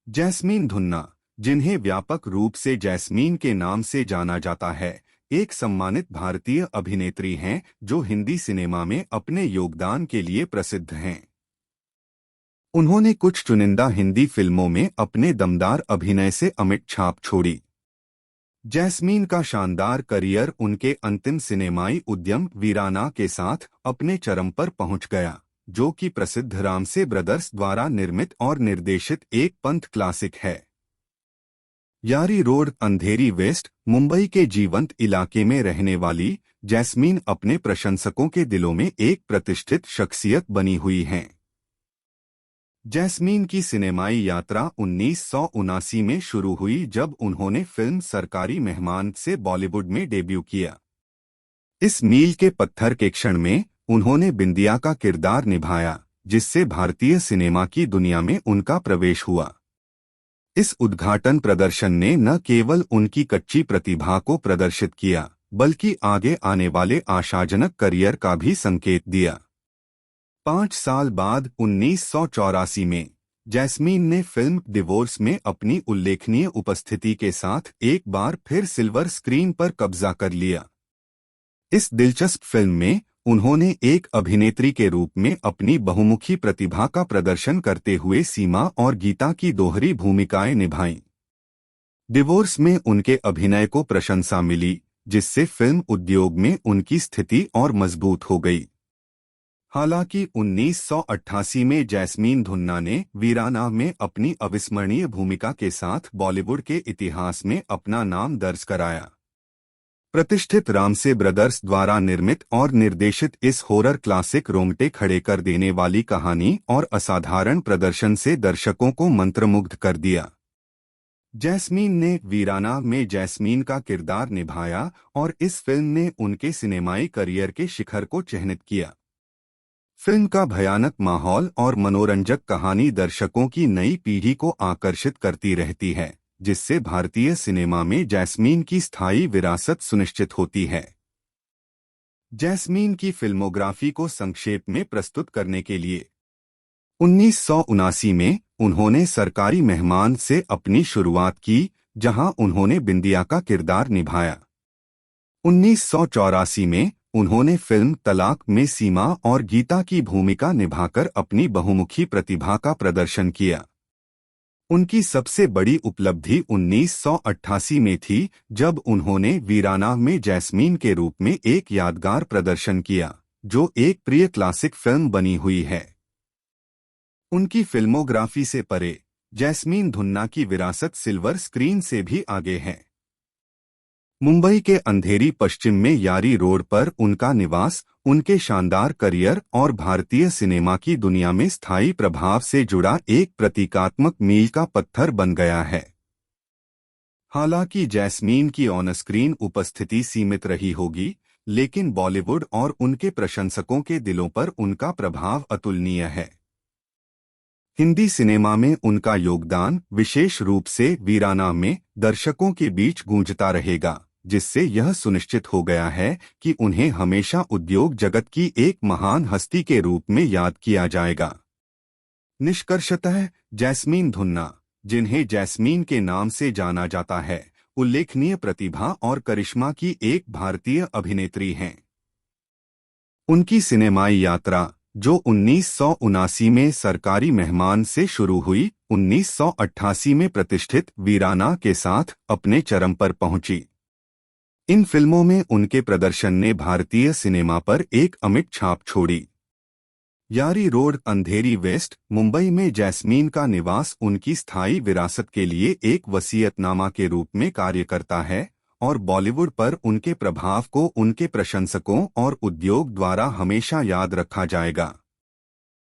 Jasmine धुन्ना, जिन्हें व्यापक रूप से जैस्मीन के नाम से जाना जाता है, एक सम्मानित भारतीय अभिनेत्री हैं जो हिंदी सिनेमा में अपने योगदान के लिए प्रसिद्ध हैं। उन्होंने कुछ चुनिंदा हिंदी फिल्मों में अपने दमदार अभिनय से अमिट छाप छोड़ी। जैस्मीन का शानदार करियर उनके अंतिम सिनेमाई उद्यम वीराना के साथ अपने चरम पर पहुंच गया, जो कि प्रसिद्ध रामसे ब्रदर्स द्वारा निर्मित और निर्देशित एक पंथ क्लासिक है। यारी रोड, अंधेरी वेस्ट, मुंबई के जीवंत इलाके में रहने वाली जैस्मीन अपने प्रशंसकों के दिलों में एक प्रतिष्ठित शख्सियत बनी हुई हैं। जैस्मीन की सिनेमाई यात्रा 1979 में शुरू हुई जब उन्होंने फिल्म सरकारी मेहमान से बॉलीवुड में डेब्यू किया। इस मील के पत्थर के क्षण में उन्होंने बिंदिया का किरदार निभाया, जिससे भारतीय सिनेमा की दुनिया में उनका प्रवेश हुआ। इस उद्घाटन प्रदर्शन ने न केवल उनकी कच्ची प्रतिभा को प्रदर्शित किया, बल्कि आगे आने वाले आशाजनक करियर का भी संकेत दिया। 5 साल बाद 1984 में जैस्मीन ने फिल्म डिवोर्स में अपनी उल्लेखनीय उपस्थिति के साथ एक बार फिर सिल्वर स्क्रीन पर कब्जा कर लिया। इस दिलचस्प फिल्म में उन्होंने एक अभिनेत्री के रूप में अपनी बहुमुखी प्रतिभा का प्रदर्शन करते हुए सीमा और गीता की दोहरी भूमिकाएं निभाईं। डिवोर्स में उनके अभिनय को प्रशंसा मिली, जिससे फिल्म उद्योग में उनकी स्थिति और मजबूत हो गई। हालांकि 1988 में जैस्मीन धुन्ना ने वीराना में अपनी अविस्मरणीय भूमिका के साथ बॉलीवुड के इतिहास में अपना नाम दर्ज कराया। प्रतिष्ठित रामसे ब्रदर्स द्वारा निर्मित और निर्देशित इस हॉरर क्लासिक रोंगटे खड़े कर देने वाली कहानी और असाधारण प्रदर्शन से दर्शकों को मंत्रमुग्ध कर दिया। जैस्मीन ने वीराना में जैस्मीन का किरदार निभाया और इस फिल्म ने उनके सिनेमाई करियर के शिखर को चिह्नित किया। फिल्म का भयानक माहौल और मनोरंजक कहानी दर्शकों की नई पीढ़ी को आकर्षित करती रहती है, जिससे भारतीय सिनेमा में जैस्मीन की स्थायी विरासत सुनिश्चित होती है। जैस्मीन की फिल्मोग्राफी को संक्षेप में प्रस्तुत करने के लिए 1979 में उन्होंने सरकारी मेहमान से अपनी शुरुआत की, जहां उन्होंने बिंदिया का किरदार निभाया। 1984 में उन्होंने फिल्म तलाक में सीमा और गीता की भूमिका निभाकर अपनी बहुमुखी प्रतिभा का प्रदर्शन किया। उनकी सबसे बड़ी उपलब्धि 1988 में थी, जब उन्होंने वीराना में जैस्मीन के रूप में एक यादगार प्रदर्शन किया, जो एक प्रिय क्लासिक फिल्म बनी हुई है। उनकी फिल्मोग्राफी से परे जैस्मीन धुन्ना की विरासत सिल्वर स्क्रीन से भी आगे है। मुंबई के अंधेरी पश्चिम में यारी रोड पर उनका निवास उनके शानदार करियर और भारतीय सिनेमा की दुनिया में स्थायी प्रभाव से जुड़ा एक प्रतीकात्मक मील का पत्थर बन गया है। हालांकि जैस्मीन की ऑन स्क्रीन उपस्थिति सीमित रही होगी, लेकिन बॉलीवुड और उनके प्रशंसकों के दिलों पर उनका प्रभाव अतुलनीय है। हिंदी सिनेमा में उनका योगदान विशेष रूप से वीराना में दर्शकों के बीच गूंजता रहेगा, जिससे यह सुनिश्चित हो गया है कि उन्हें हमेशा उद्योग जगत की एक महान हस्ती के रूप में याद किया जाएगा। निष्कर्षतः जैस्मीन धुन्ना, जिन्हें जैस्मीन के नाम से जाना जाता है, उल्लेखनीय प्रतिभा और करिश्मा की एक भारतीय अभिनेत्री हैं। उनकी सिनेमाई यात्रा, जो 1979 में सरकारी मेहमान से शुरू हुई, 1988 में प्रतिष्ठित वीराना के साथ अपने चरम पर पहुंची। इन फिल्मों में उनके प्रदर्शन ने भारतीय सिनेमा पर एक अमिट छाप छोड़ी। यारी रोड, अंधेरी वेस्ट, मुंबई में जैस्मीन का निवास उनकी स्थायी विरासत के लिए एक वसीयतनामा के रूप में कार्य करता है और बॉलीवुड पर उनके प्रभाव को उनके प्रशंसकों और उद्योग द्वारा हमेशा याद रखा जाएगा।